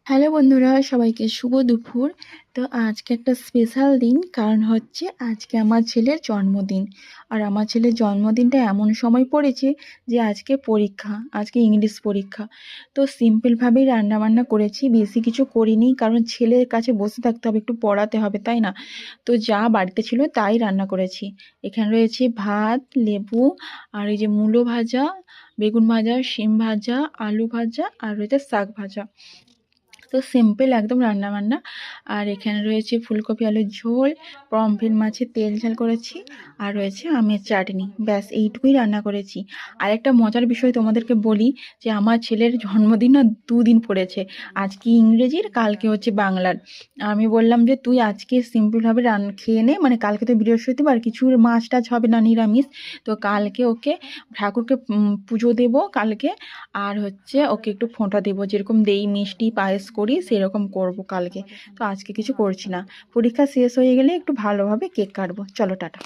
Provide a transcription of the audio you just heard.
Hello বন্ধুরা, সবাইকে শুভ দুপুর। তো আজকে একটা স্পেশাল দিন, কারণ হচ্ছে আজকে আমার ছেলের জন্মদিন। আর আমার ছেলের জন্মদিনটা এমন সময় পড়েছে যে আজকে পরীক্ষা, আজকে ইংলিশ পরীক্ষা। তো সিম্পলভাবেই রান্নাবান্না করেছি, বেশি কিছু করিনি, কারণ ছেলের কাছে বসে থাকতে হবে, একটু পড়াতে হবে, তাই না? তো যা বাড়িতে ছিল তাই রান্না করেছি। এখানে রয়েছে ভাত, লেবু, আর এই যে মূলো ভাজা, বেগুন ভাজা, শিম ভাজা, আলু ভাজা, আর রয়েছে শাক ভাজা। তো সিম্পল একদম রান্নাবান্না। আর এখানে রয়েছে ফুলকপি আলুর ঝোল, পমফ্রেট মাছের তেল ঝাল করেছি, আর রয়েছে আমের চাটনি। ব্যাস এইটুকুই রান্না করেছি। আর একটা মজার বিষয় তোমাদেরকে বলি, যে আমার ছেলের জন্মদিন না দুদিন পড়েছে। আজকে ইংরেজির, কালকে হচ্ছে বাংলার। আমি বললাম যে তুই আজকে সিম্পলভাবে খেয়ে নে, মানে কালকে তো বৃহস্পতিবার, কিছু মাছ টাছ হবে না, নিরামিষ। তো কালকে ওকে ঠাকুরকে পুজো দেবো কালকে। আর হচ্ছে ওকে একটু ফোঁটা দেবো, যেরকম দেই মিষ্টি পায়েস করি সেরকম করব কালকে। তো আজকে কিছু করছি না। পরীক্ষা শেষ হয়ে গেলে একটু ভালোভাবে কেক কাটবো। চলো টাটা।